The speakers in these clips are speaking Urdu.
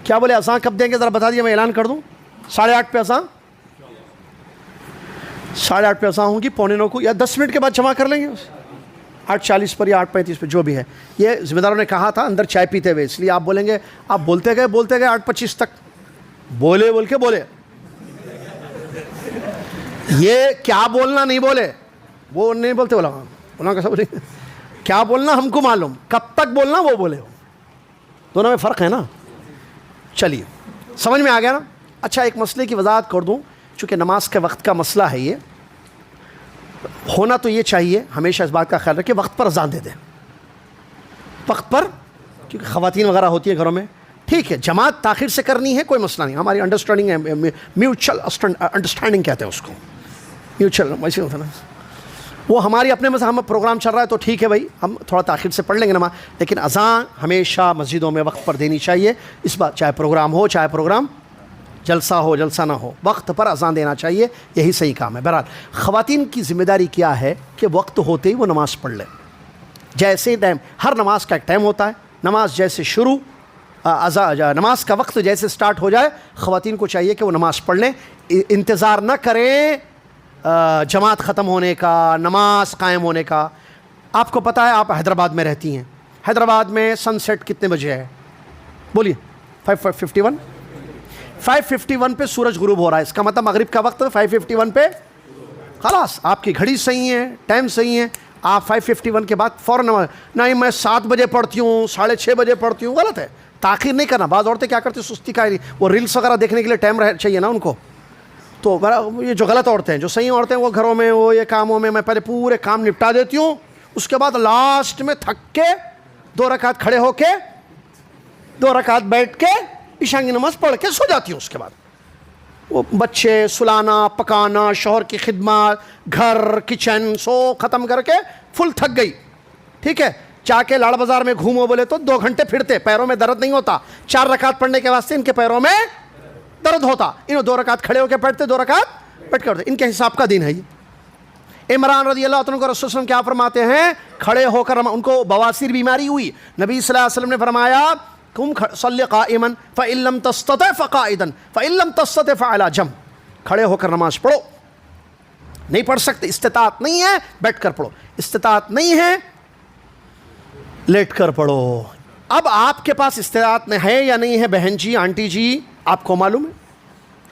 کیا بولے اذان کب دیں گے ذرا بتا دیے، میں اعلان کر دوں. 8:30 پہ اذان، 8:30 پہ اذان ہوگی، 8:45 کو یا 10 منٹ کے بعد جمع کر لیں گے 8:40 پر یا 8:35 پہ جو بھی ہے. یہ ذمہ داروں نے کہا تھا اندر چائے پیتے ہوئے، اس لیے آپ بولیں گے آپ بولتے گئے 8:25 تک بولے بول کے بولے. یہ کیا بولنا نہیں بولے، وہ نہیں بولتے بولا کیسا بولے، کیا بولنا ہم کو معلوم، کب تک بولنا وہ بولے، دونوں میں فرق ہے نا. چلیے سمجھ میں آ گیا نا. اچھا ایک مسئلے کی وضاحت کر دوں، چونکہ نماز کے وقت کا مسئلہ ہے، یہ ہونا تو یہ چاہیے ہمیشہ اس بات کا خیال رکھیں وقت پر اذان دے دیں، وقت پر، کیونکہ خواتین وغیرہ ہوتی ہیں گھروں میں. ٹھیک ہے جماعت تاخیر سے کرنی ہے کوئی مسئلہ نہیں، ہماری انڈرسٹینڈنگ ہے، میوچل انڈرسٹینڈنگ کہتے ہیں اس کو، میوچل ویسے ہوتا نا، وہ ہماری اپنے مذہب میں پروگرام چل رہا ہے تو ٹھیک ہے بھائی ہم تھوڑا تاخیر سے پڑھ لیں گے نماز، لیکن اذان ہمیشہ مسجدوں میں وقت پر دینی چاہیے. اس بات چاہے پروگرام ہو چاہے پروگرام جلسہ ہو جلسہ نہ ہو، وقت پر اذان دینا چاہیے، یہی صحیح کام ہے. بہرحال خواتین کی ذمہ داری کیا ہے کہ وقت ہوتے ہی وہ نماز پڑھ لیں. جیسے ٹائم، ہر نماز کا ایک ٹائم ہوتا ہے، نماز جیسے شروع نماز کا وقت جیسے سٹارٹ ہو جائے خواتین کو چاہیے کہ وہ نماز پڑھ لیں، انتظار نہ کریں جماعت ختم ہونے کا، نماز قائم ہونے کا. آپ کو پتہ ہے آپ حیدرآباد میں رہتی ہیں، حیدرآباد میں سن سیٹ کتنے بجے ہے بولیے؟ 5:51 پہ سورج غروب ہو رہا ہے، اس کا مطلب مغرب کا وقت 5:51 پہ خلاص آپ کی گھڑی صحیح ہے، ٹائم صحیح ہے. آپ 5:51 کے بعد فوراً نہیں میں 7 بجے پڑھتی ہوں 6:30 بجے پڑھتی ہوں، غلط ہے. تاخیر نہیں کرنا. بعض عورتیں کیا کرتی ہیں سستی کا، وہ ریلس وغیرہ دیکھنے کے لیے ٹائم چاہیے نا ان کو، تو یہ جو غلط عورتیں ہیں، جو صحیح عورتیں وہ گھروں میں وہ یہ کاموں میں پہلے پورے کام نپٹا دیتی ہوں، اس کے بعد لاسٹ میں تھک کے 2 رکعت کھڑے ہو کے 2 رکعت بیٹھ کے عشاء کی نماز پڑھ کے سو جاتی ہوں. اس کے بعد وہ بچے سلانا پکانا، شوہر کی خدمات، گھر کچن سو ختم کر کے فل تھک گئی. ٹھیک ہے جا کے لاڑ بازار میں گھومو بولے تو 2 گھنٹے پھرتے، پیروں میں درد نہیں ہوتا. 4 رکعت پڑھنے کے واسطے ان کے پیروں میں درد ہوتا، انہوں 2 رکعت کھڑے ہو کے پڑھتے 2 رکعت بیٹھ کے پڑھتے. ان کے حساب کا دین ہے یہ. عمران رضی اللہ عنہ کو رسول صلی اللہ علیہ وسلم کیا فرماتے ہیں؟ کھڑے ہو کر، ان کو بواسیر بیماری ہوئی، نبی صلی اللہ علیہ وسلم نے فرمایا تم صلی قائما فإن لم تستطع فقائدا فإن لم تستطع فعلى جنب. کھڑے ہو کر نماز پڑھو. نہیں پڑھ سکتے، استطاعت نہیں ہے بیٹھ کر پڑھو، استطاعت نہیں ہے لیٹ کر پڑھو. اب آپ کے پاس استطاعت ہے یا نہیں ہے بہن جی آنٹی جی آپ کو معلوم ہے.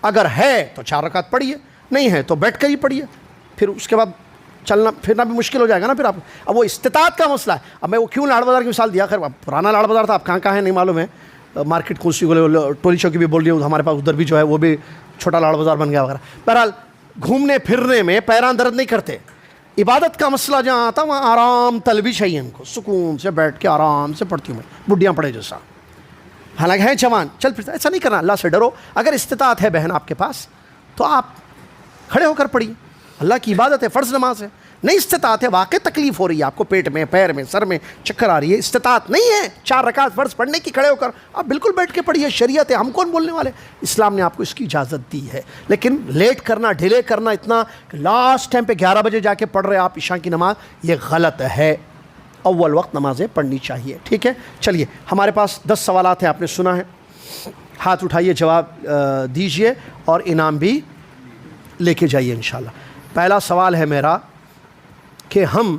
اگر ہے تو 4 رکعت پڑھیے، نہیں ہے تو بیٹھ کر ہی پڑھیے، پھر اس کے بعد چلنا پھرنا بھی مشکل ہو جائے گا نا پھر آپ. اب وہ استطاعت کا مسئلہ ہے. اب میں وہ کیوں لاڑ بازار کی مثال دیا، خیر پرانا لاڑ بازار تھا، آپ کہاں ہے نہیں معلوم ہے، مارکیٹ کوسی ٹولی چوکی بھی بول رہی ہوں ہمارے پاس، ادھر بھی جو ہے وہ بھی چھوٹا لاڑ بازار بن گیا وغیرہ. بہرحال گھومنے پھرنے میں پیران درد نہیں کرتے. عبادت کا مسئلہ جہاں آتا وہاں آرام طلبی چاہیے ان کو، سکون سے بیٹھ کے آرام سے پڑھتی ہوں میں، بڈھیاں پڑھے جیسا. حالانکہ ہے جوان چل پھرتا، ایسا نہیں کرنا. اللہ سے ڈرو. اگر استطاعت ہے بہن آپ کے پاس تو آپ کھڑے ہو کر پڑھیے، اللہ کی عبادت ہے، فرض نماز ہے. نہیں استطاعت ہے، واقع تکلیف ہو رہی ہے آپ کو، پیٹ میں پیر میں سر میں چکر آ رہی ہے، استطاعت نہیں ہے 4 رکعت فرض پڑھنے کی، کھڑے ہو کر آپ بالکل بیٹھ کے پڑھیے. شریعت ہے، ہم کون بولنے والے، اسلام نے آپ کو اس کی اجازت دی ہے. لیکن لیٹ کرنا، ڈیلے کرنا اتنا کہ لاسٹ ٹائم پہ 11 بجے جا کے پڑھ رہے آپ عشاء کی نماز، یہ غلط ہے. اول وقت نمازیں پڑھنی چاہیے. ٹھیک ہے چلیے ہمارے پاس 10 سوالات ہیں، آپ نے سنا ہے، ہاتھ اٹھائیے جواب دیجئے اور انعام بھی لے کے جائیے انشاءاللہ. پہلا سوال ہے میرا کہ ہم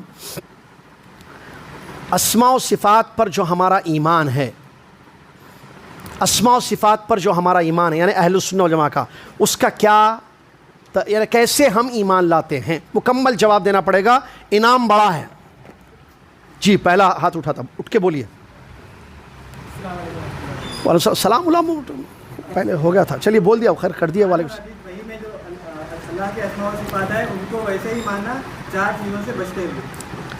اسماء و صفات پر جو ہمارا ایمان ہے، اسماء و صفات پر جو ہمارا ایمان ہے یعنی اہل السنہ والجماعہ کا، اس کا کیا یعنی کیسے ہم ایمان لاتے ہیں؟ مکمل جواب دینا پڑے گا، انعام بڑا ہے. جی پہلا ہاتھ اٹھاتا، اٹھ کے بولیے. وعلیکم السلام. پہلے ہو گیا تھا، چلیے بول دیا، خیر کر دیا. وعلیکم السلام. اللہ کے اسماء و صفات ہے ان کو ویسے ہی ماننا 4 چیزوں سے بچتے ہوئے.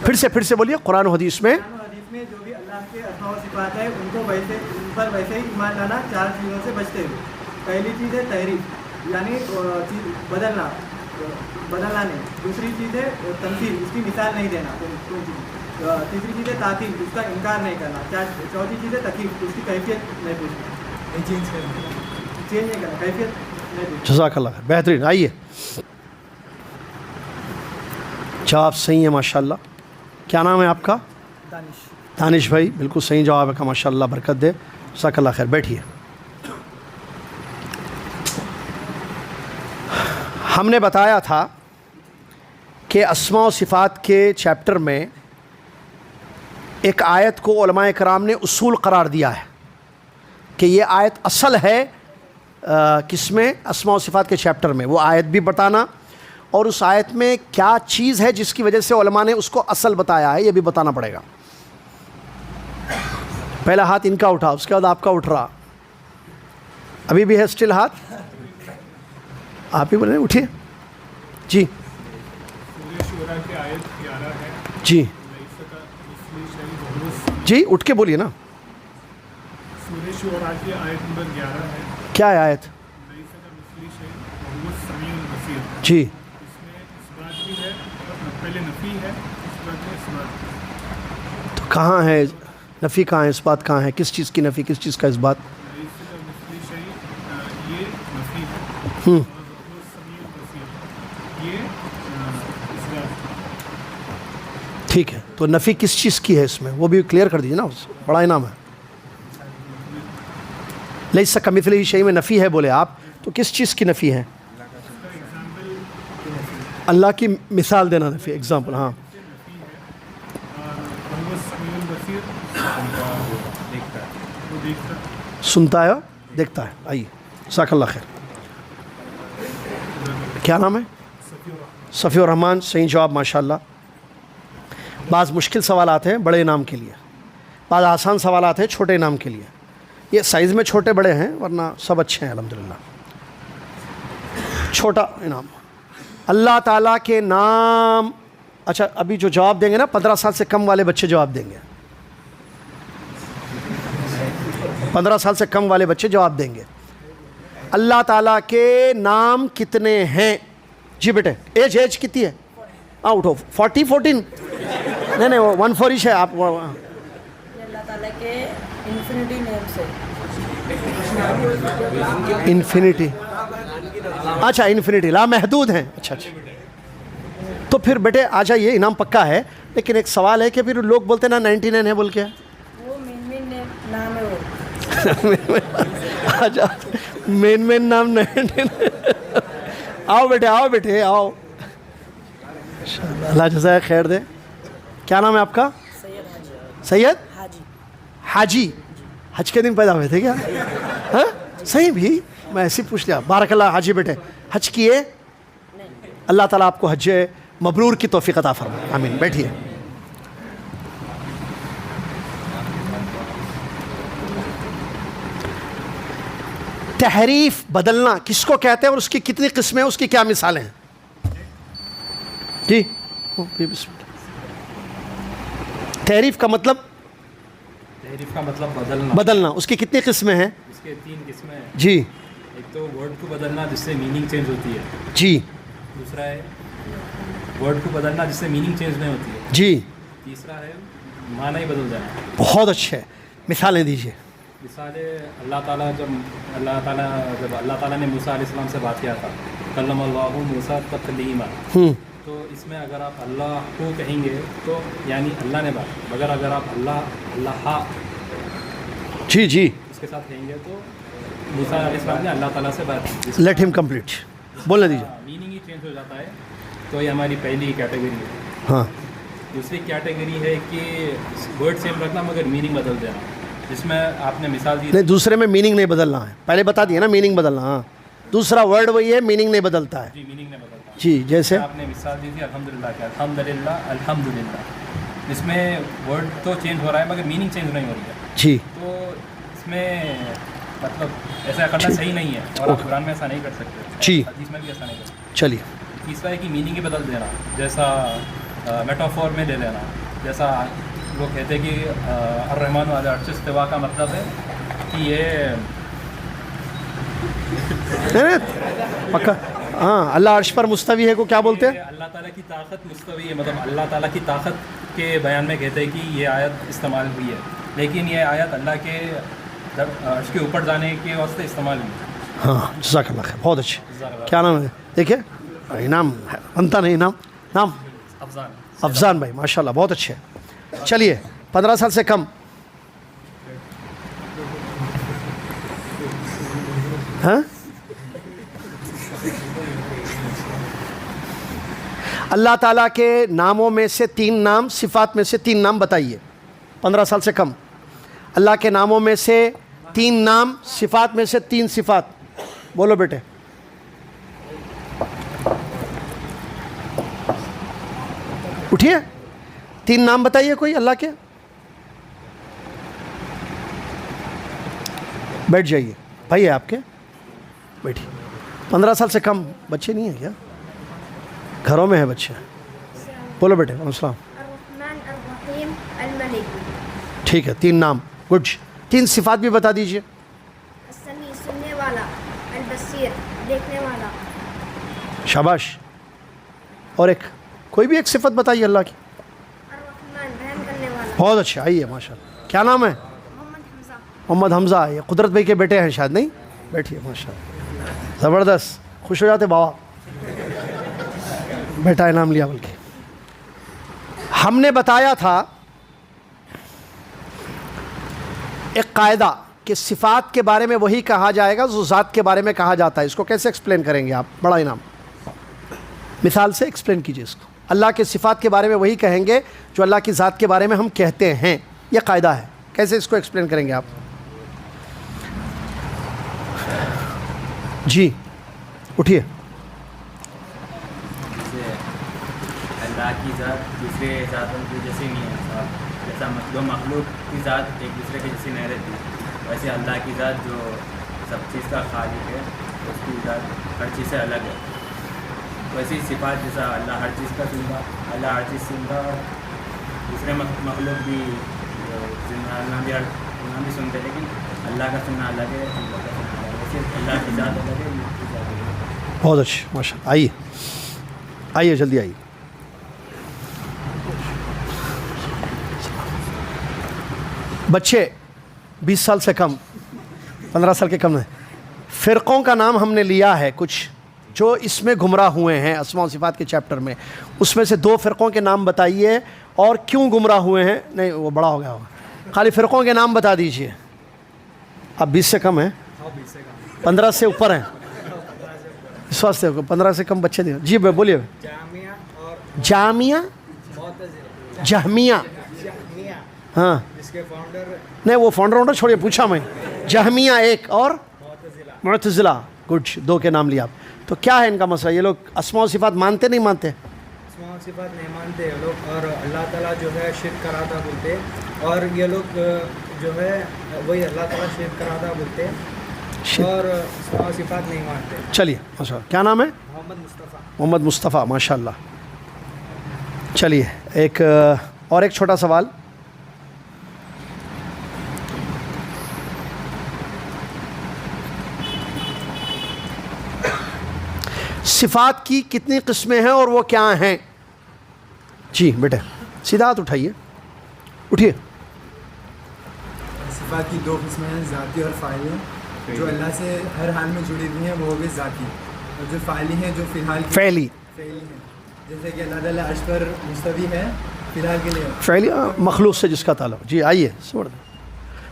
پھر سے بولیے. قرآن و حدیث میں جو بھی اللہ کے اسماء و صفات ہے ان کو ویسے ان پر ویسے ہی ایمان لانا 4 چیزوں سے بچتے ہوئے. پہلی چیز ہے تحریف یعنی بدلنا نہیں. دوسری چیز ہے تمثیل، اس کی مثال نہیں دینا. تیسری چیز ہے تعطیل، اس کا انکار نہیں کرنا. چوتھی چیز ہے تکلیف، اس کی کیفیت نہیں پوچھنا، چینج نہیں کرنا، کیفیت. جزاک اللہ خیر، بہترین. آئیے جواب صحیح ہے ماشاءاللہ. کیا نام ہے آپ کا؟ دانش. دانش بھائی بالکل صحیح جواب ہے کا، ماشاءاللہ برکت دے. جزاک اللہ خیر. بیٹھیے. ہم نے بتایا تھا کہ اسماء و صفات کے چیپٹر میں ایک آیت کو علماء کرام نے اصول قرار دیا ہے کہ یہ آیت اصل ہے کس میں؟ اسماء و صفات کے چیپٹر میں. وہ آیت بھی بتانا اور اس آیت میں کیا چیز ہے جس کی وجہ سے علماء نے اس کو اصل بتایا ہے یہ بھی بتانا پڑے گا. پہلا ہاتھ ان کا اٹھا, اس کے بعد آپ کا اٹھ رہا. ابھی بھی ہے اسٹل ہاتھ؟ آپ ہی بولیں اٹھیے جی. جی جی اٹھ کے بولیے نا. سورہ شعراء کی آیت نمبر 11 ہے. کیا ہے آیت؟ جی اس میں اس بات بھی ہے, پہلے نفی ہے, اس بات میں اس بات. تو کہاں ہے نفی؟ کہاں ہے اس بات؟ کہاں ہے کس چیز کی نفی کس چیز کا اس بات؟ یہ نفی ہے اور سمیع البصیر یہ اس بات. ٹھیک ہے, تو نفی کس چیز کی ہے اس میں وہ بھی کلیئر کر دیجیے نا, بڑا انعام ہے. لیس کمثلہ شیء میں نفی ہے بولے آپ, تو کس چیز کی نفی ہے؟ اللہ کی مثال دینا نفی, ایگزامپل. ہاں سنتا ہے دیکھتا ہے. آئیے جزاک اللہ خیر. کیا نام ہے؟ صفی الرحمان. صحیح جواب ماشاء اللہ. بعض مشکل سوالات ہیں بڑے انعام کے لیے, بعض آسان سوالات ہیں چھوٹے انعام کے لیے. یہ سائز میں چھوٹے بڑے ہیں ورنہ سب اچھے ہیں الحمدللہ. چھوٹا انعام اللہ تعالیٰ کے نام. اچھا ابھی جو جواب دیں گے نا 15 سال سے کم والے بچے جواب دیں گے. 15 سال سے کم والے بچے جواب دیں گے. اللہ تعالیٰ کے نام کتنے ہیں؟ جی بیٹے ایج کتنی ہے؟ ہاں اٹھو. 14 نہیں وہ 14 ہے. آپ اللہ تعالیٰ کے انفینٹی نیم سے. انفینٹی, اچھا انفینٹی لا محدود ہیں. اچھا اچھا, تو پھر بیٹے آ جائیے, انعام پکا ہے. لیکن ایک سوال ہے کہ پھر لوگ بولتے ہیں نا 99 ہے بول کے. وہ مین نام ہے وہ. اچھا مین نام 99. آؤ بیٹے آؤ. اللہ جزائے خیر دے. کیا نام ہے آپ کا؟ سید حاجی. حج کے دن پیدا ہوئے تھے کیا؟ ہاں صحیح بھی میں ایسے پوچھ لیا. بارک اللہ حاجی بیٹے. حج کیے؟ اللہ تعالیٰ آپ کو حج مبرور کی توفیق عطا فرمائے. آمین. بیٹھیے. تحریف بدلنا کس کو کہتے ہیں اور اس کی کتنی قسمیں ہیں, اس کی کیا مثالیں ہیں؟ جی تحریف کا مطلب بدلنا. اس کی کتنی قسمیں ہیں؟ اس کے 3 قسمیں ہیں. جی ایک تو ورڈ کو بدلنا جس سے میننگ چینج ہوتی ہے. جی. دوسرا ہے ورڈ کو بدلنا جس سے میننگ چینج نہیں ہوتی ہے. جی. تیسرا ہے معنی ہی بدل جانا. بہت اچھے, مثالیں دیجیے. مثال اللہ تعالیٰ نے موسیٰ علیہ السلام سے بات کیا تھا, کلم اللہ موسیٰ تکلیما. تو اس میں اگر آپ اللہ کو کہیں گے تو یعنی اللہ نے بات, مگر اگر آپ اللہ جی جی اس کے ساتھ کہیں گے تو موسیٰ علیہ السلام نے اللہ تعالیٰ سے بات کی. لیٹ ہم کمپلیٹ بولنے دیجیے. میننگ ہی چینج ہو جاتا ہے. تو یہ ہماری پہلی کیٹیگری ہے. ہاں دوسری کیٹیگری ہے کہ ورڈ سیم رکھنا مگر میننگ بدل دینا, جس میں آپ نے مثال دی. نہیں دوسرے میں میننگ نہیں بدلنا ہے, پہلے بتا دیا نا میننگ بدلنا. ہاں دوسرا ورڈ وہی ہے, میننگ نہیں بدلتا ہے. جی میننگ نہیں بدلتا. جی جیسے آپ نے مثال دی تھی الحمدللہ کیا, الحمدللہ. اس میں ورڈ تو چینج ہو رہا ہے مگر میننگ چینج نہیں ہو رہی ہے. جی تو اس میں مطلب ایسا کرنا صحیح نہیں ہے اور آپ قرآن میں ایسا نہیں کر سکتے. جی حدیث میں بھی ایسا نہیں کر سکتے. چلیے. تیسرا ہے کہ میننگ ہی بدل دینا, جیسا میٹافور میں لے لینا. جیسا لوگ کہتے ہیں کہ الرحمن علی العرش استوا کا مطلب ہے کہ یہ پکا. ہاں اللہ عرش پر مستوی ہے کو کیا بولتے ہیں؟ اللہ تعالیٰ کی طاقت مستوی ہے, مطلب اللہ تعالیٰ کی طاقت کے بیان میں کہتے ہیں کہ یہ آیت استعمال ہوئی ہے, لیکن یہ آیت اللہ کے عرش کے اوپر جانے کے واسطے استعمال ہوئی ہے. ہاں جزاک اللہ خیر, بہت اچھے. کیا نام ہے؟ دیکھیے انعام بنتا نہیں. نام افضان بھائی ماشاء اللہ بہت اچھے. چلیے 15 سال سے کم. ہاں اللہ تعالیٰ کے ناموں میں سے 3 نام، صفات میں سے 3 نام بتائیے. 15 سال سے کم. اللہ کے ناموں میں سے 3 نام، صفات میں سے 3 صفات. بولو بیٹے. اٹھیے. 3 نام بتائیے کوئی اللہ کے. بیٹھ جائیے. بھائی ہے آپ کے؟ بیٹھیے. 15 سال سے کم بچے نہیں ہیں کیا؟ گھروں میں ہیں بچے. بولو بیٹے. وعلیکم السلام. الرحمن الرحیم الملک. ٹھیک ہے 3 نام. گڈ. 3 صفات بھی بتا دیجئے. السمیع سننے والا، البصیر دیکھنے والا. شاباش. اور ایک کوئی بھی ایک صفت بتائیے اللہ کی. الرحمن رحم کرنے والا. بہت اچھا. آئیے ماشاء اللہ. کیا نام ہے؟ محمد حمزہ. محمد حمزہ. یہ قدرت بھائی کے بیٹے ہیں شاید. نہیں؟ بیٹھیے. ماشاء اللہ. زبردست. خوش ہو جاتے بابا. بیٹا انعام لیا. بلکہ ہم نے بتایا تھا ایک قاعدہ کہ صفات کے بارے میں وہی کہا جائے گا جو ذات کے بارے میں کہا جاتا ہے. اس کو کیسے ایکسپلین کریں گے آپ؟ بڑا انعام. مثال سے ایکسپلین کیجئے اس کو. اللہ کے صفات کے بارے میں وہی کہیں گے جو اللہ کی ذات کے بارے میں ہم کہتے ہیں. یہ قاعدہ ہے. کیسے اس کو ایکسپلین کریں گے آپ؟ جی اٹھیے. اللہ کی ذات دوسرے ذاتوں کی جیسی نہیں ہے صاحب. جیسا دو مخلوق کی ذات ایک دوسرے کے جیسی نہیں رہتی، ویسے اللہ کی ذات جو سب چیز کا خالق ہے اس کی ذات ہر چیز سے الگ ہے. ویسے ہی صفات جیسا اللہ ہر چیز کا سنتا، اللہ ہر چیز سنتا، دوسرے مخلوق بھی اللہ بھی سنتے، لیکن اللہ کا سننا الگ ہے، اللہ کا سننا الگ ہے. ویسے اللہ کی ذات الگ ہے، اللہ کی ذات الگ ہے. بہت اچھا. ماشاء اللہ. آئیے آئیے جلدی آئیے. بچے 20 سال سے کم، 15 سال کے کم ہیں. فرقوں کا نام ہم نے لیا ہے کچھ جو اس میں گمراہ ہوئے ہیں اسماء و صفات کے چیپٹر میں. اس میں سے 2 فرقوں کے نام بتائیے اور کیوں گمراہ ہوئے ہیں. نہیں وہ بڑا ہو گیا ہوگا. خالی فرقوں کے نام بتا دیجئے. آپ 20 سے کم ہیں؟ 15 سے اوپر ہیں اس واسطے. 15 سے کم بچے دیں. جی بولیے. جامعہ جہمیہ. ہاں نہیں وہ فاؤنڈر چھوڑیے، پوچھا میں. جہمیہ ایک اور معتزلہ. گڈ. 2 کے نام لیا آپ. تو کیا ہے ان کا مسئلہ؟ یہ لوگ اسماء و صفات مانتے نہیں مانتے؟ اسماء و صفات نہیں مانتے یہ لوگ، اور اللہ تعالیٰ جو ہے شرک کراتا بولتے، اور یہ لوگ جو ہے وہی اللہ تعالیٰ شرک کراتا بولتے، اور اسماء و صفات نہیں مانتے. چلیے ماشاء اللہ. کیا نام ہے؟ محمد مصطفیٰ. محمد مصطفیٰ. ماشاء اللہ. چلیے ایک اور ایک چھوٹا سوال. صفات کی کتنی قسمیں ہیں اور وہ کیا ہیں؟ جی بیٹے سیدھا ہاتھ اٹھائیے. اٹھیے. صفات کی 2 قسمیں ہیں، ذاتی اور فعلی. جو اللہ سے ہر حال میں جڑی ہوئی ہیں وہ ہوگی ذاتی، اور جو فعلی ہیں جو فی الحال فعلی ہیں، جیسے کہ اللہ تعالیٰ عرش پر مستوی ہے فی الحال کے لیے. فعلی مخلوق سے جس کا تعلق. جی آئیے.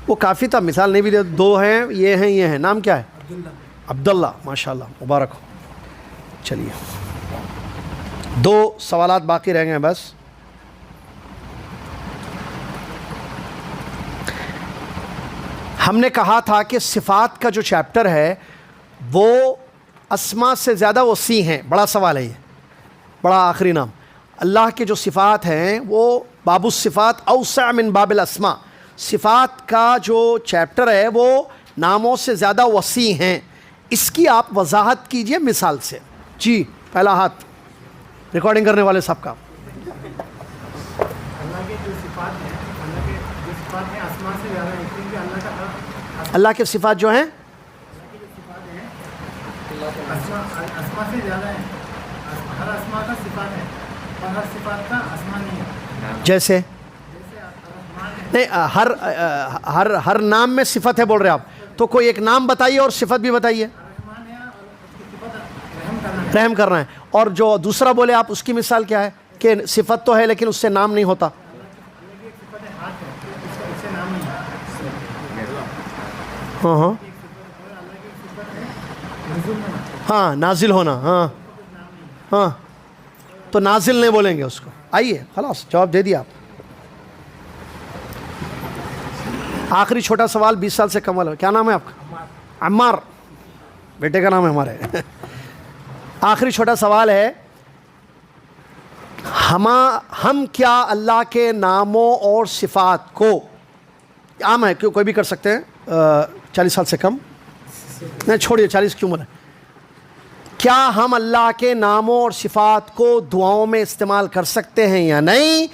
وہ کافی تھا، مثال نہیں بھی دے. 2 ہیں، یہ ہیں، یہ ہیں. نام کیا ہے؟ عبداللہ. عبداللہ. ماشاء اللہ مبارک ہو. چلیے 2 سوالات باقی رہ گئے ہیں بس. ہم نے کہا تھا کہ صفات کا جو چیپٹر ہے وہ اسماء سے زیادہ وسیع ہیں. بڑا سوال ہے یہ، بڑا آخری نام. اللہ کے جو صفات ہیں وہ باب الصفات اوسع من باب الاسماء. صفات کا جو چیپٹر ہے وہ ناموں سے زیادہ وسیع ہیں. اس کی آپ وضاحت کیجئے مثال سے. جی پہلا ہاتھ ریکارڈنگ کرنے والے صاحب کا. اللہ کے جو صفات ہیں، اللہ کے جو صفات ہیں آسمان سے زیادہ ہیں، کیونکہ اللہ کا اللہ کے صفات جو ہیں اسما سے زیادہ ہیں. ہر اسما کا صفات ہے اور ہر صفات کا اسما نہیں ہے. جیسے نہیں ہر نام میں صفت ہے بول رہے آپ، تو کوئی ایک نام بتائیے اور صفت بھی بتائیے. رحم کرنا ہے. اور جو دوسرا بولے آپ اس کی مثال کیا ہے کہ صفت تو ہے لیکن اس سے نام نہیں ہوتا؟ ہاں ہاں ہاں نازل ہونا. ہاں ہاں تو نازل نہیں بولیں گے اس کو. آئیے خلاص جواب دے دیا آپ. آخری چھوٹا سوال 20 سال سے کم والا, کیا نام ہے آپ کا؟ عمار, بیٹے کا نام ہے ہمارے. آخری چھوٹا سوال ہے, ہم کیا اللہ کے ناموں اور صفات کو, عام ہے کوئی بھی کر سکتے ہیں 40 سال سے کم, نہیں چھوڑیے 40 کی عمر ہے, کیا ہم اللہ کے ناموں اور صفات کو دعاؤں میں استعمال کر سکتے ہیں یا نہیں؟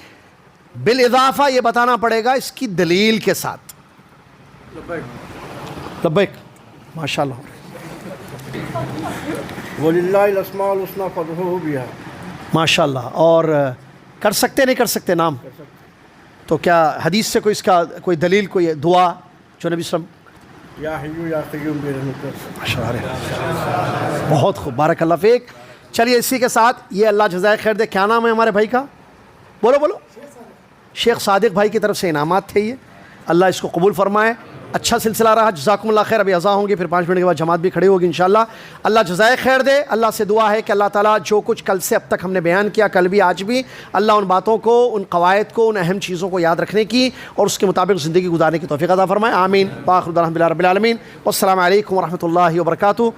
بالاضافہ یہ بتانا پڑے گا اس کی دلیل کے ساتھ. لبیک, ماشاء اللہ. وَلِلَّهِ الْأَسْمَاءُ الْحُسْنَىٰ فَادْعُوهُ بِهَا. ماشاء اللہ. اور کر سکتے نہیں کر سکتے نام؟ تو کیا حدیث سے کوئی اس کا کوئی دلیل, کوئی دعا جو نبی صلی اللہ علیہ وسلم؟ یا حیّ یا قیوم برحمتک. ماشاء اللہ, بہت خوب, بارک اللہ فیک. چلیے اسی کے ساتھ یہ اللہ جزائے خیر دے, کیا نام ہے ہمارے بھائی کا؟ بولو بولو. شیخ صادق بھائی کی طرف سے انعامات تھے یہ, اللہ اس کو قبول فرمائے. اچھا سلسلہ رہا, جزاکم اللہ خیر. ابھی اذان ہوں گی, پھر 5 منٹ کے بعد جماعت بھی کھڑی ہوگی انشاءاللہ. اللہ جزائے خیر دے. اللہ سے دعا ہے کہ اللہ تعالیٰ جو کچھ کل سے اب تک ہم نے بیان کیا, کل بھی آج بھی, اللہ ان باتوں کو, ان قواعد کو, ان اہم چیزوں کو یاد رکھنے کی اور اس کے مطابق زندگی گزارنے کی توفیق عطا فرمائے. آمین. وآخر دعوانا الحمد للہ رب العالمین. والسلام علیکم ورحمۃ اللہ وبرکاتہ.